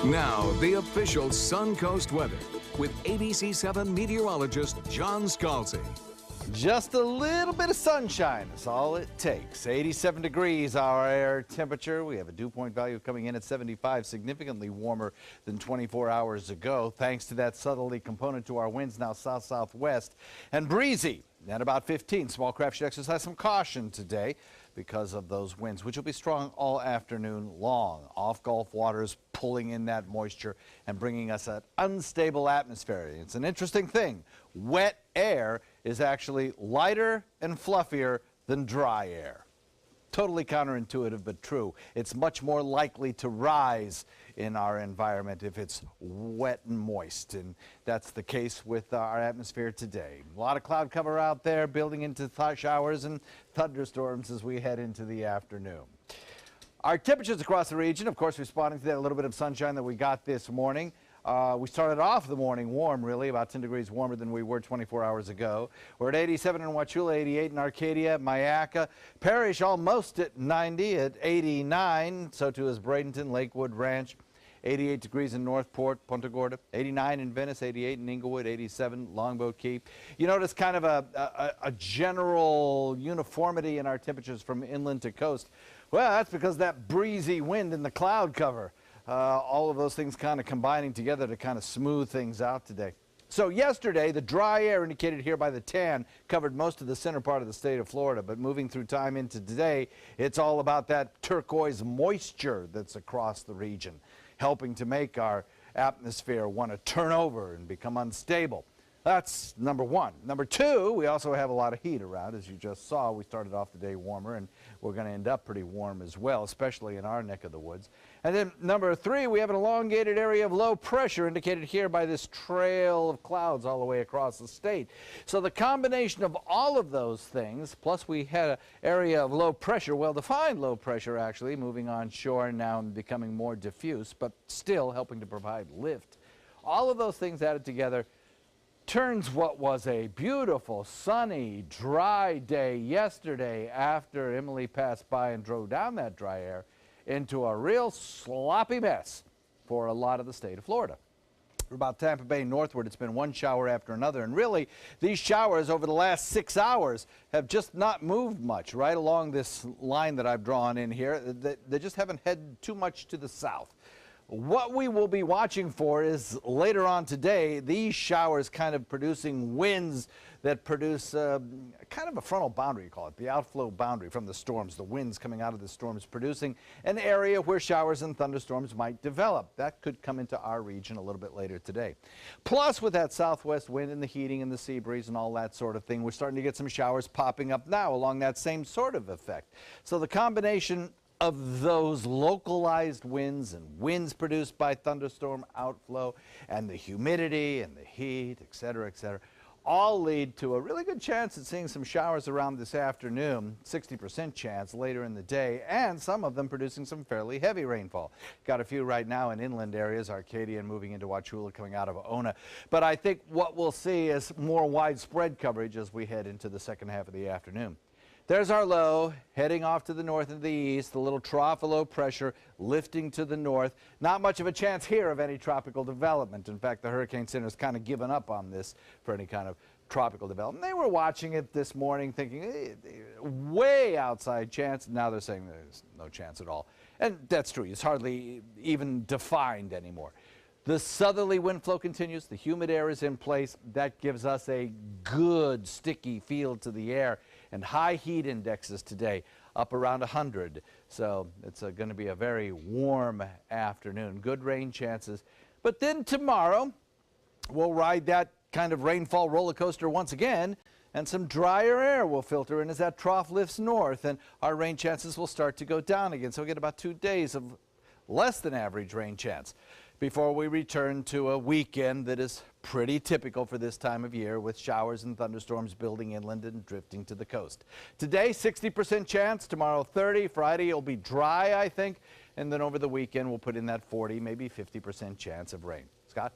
Now, the official Suncoast weather with ABC7 meteorologist John Scalzi. Just a little bit of sunshine is all it takes. 87 degrees our air temperature. We have a dew point value coming in at 75, significantly warmer than 24 hours ago, thanks to that southerly component to our winds, now south-southwest, and breezy at about 15. Small craft should exercise some caution today because of those winds, which will be strong all afternoon long. Off Gulf waters pulling in that moisture and bringing us an unstable atmosphere. It's an interesting thing. Wet air is actually lighter and fluffier than dry air. Totally counterintuitive, but true. It's much more likely to rise in our environment if it's wet and moist, and that's the case with our atmosphere today. A lot of cloud cover out there, building into showers and thunderstorms as we head into the afternoon. Our temperatures across the region, of course, responding to that little bit of sunshine that we got this morning. We started off the morning warm, really, about 10 degrees warmer than we were 24 hours ago. We're at 87 in Wauchula, 88 in Arcadia, Myakka. Parrish almost at 90 at 89. So too is Bradenton, Lakewood Ranch. 88 degrees in Northport, Punta Gorda. 89 in Venice, 88 in Inglewood, 87 Longboat Key. You notice kind of a general uniformity in our temperatures from inland to coast. Well, that's because that breezy wind and the cloud cover. All of those things kind of combining together to kind of smooth things out today. So yesterday, the dry air indicated here by the tan covered most of the center part of the state of Florida, but moving through time into today, it's all about that turquoise moisture that's across the region, helping to make our atmosphere want to turn over and become unstable. That's number one. Number two, we also have a lot of heat around. As you just saw, we started off the day warmer, and we're going to end up pretty warm as well, especially in our neck of the woods. And then number three, we have an elongated area of low pressure indicated here by this trail of clouds all the way across the state. So the combination of all of those things, plus we had an area of low pressure, well-defined low pressure actually, moving on shore now and becoming more diffuse, but still helping to provide lift. All of those things added together turns what was a beautiful, sunny, dry day yesterday after Emily passed by and drove down that dry air into a real sloppy mess for a lot of the state of Florida. For about Tampa Bay northward, it's been one shower after another, and really these showers over the last 6 hours have just not moved much right along this line that I've drawn in here. They just haven't headed too much to the south. What we will be watching for is later on today, these showers kind of producing winds that produce kind of a frontal boundary, you call it, the outflow boundary from the storms, the winds coming out of the storms producing an area where showers and thunderstorms might develop. That could come into our region a little bit later today. Plus, with that southwest wind and the heating and the sea breeze and all that sort of thing, we're starting to get some showers popping up now along that same sort of effect. So the combination of those localized winds and winds produced by thunderstorm outflow and the humidity and the heat, et cetera, all lead to a really good chance at seeing some showers around this afternoon, 60% chance later in the day, and some of them producing some fairly heavy rainfall. Got a few right now in inland areas, Arcadia and moving into Wauchula coming out of Ona. But I think what we'll see is more widespread coverage as we head into the second half of the afternoon. There's our low, heading off to the north and the east, the little trough of low pressure lifting to the north. Not much of a chance here of any tropical development. In fact, the Hurricane Center's kind of given up on this for any kind of tropical development. They were watching it this morning thinking, hey, way outside chance. Now they're saying there's no chance at all. And that's true. It's hardly even defined anymore. The southerly wind flow continues. The humid air is in place. That gives us a good sticky feel to the air. And high heat indexes today up around 100. So it's going to be a very warm afternoon. Good rain chances. But then tomorrow, we'll ride that kind of rainfall roller coaster once again, and some drier air will filter in as that trough lifts north, and our rain chances will start to go down again. So we get about 2 days of less than average rain chance before we return to a weekend that is pretty typical for this time of year, with showers and thunderstorms building inland and drifting to the coast. Today, 60% chance. Tomorrow, 30. Friday, it'll be dry, I think. And then over the weekend, we'll put in that 40, maybe 50% chance of rain. Scott?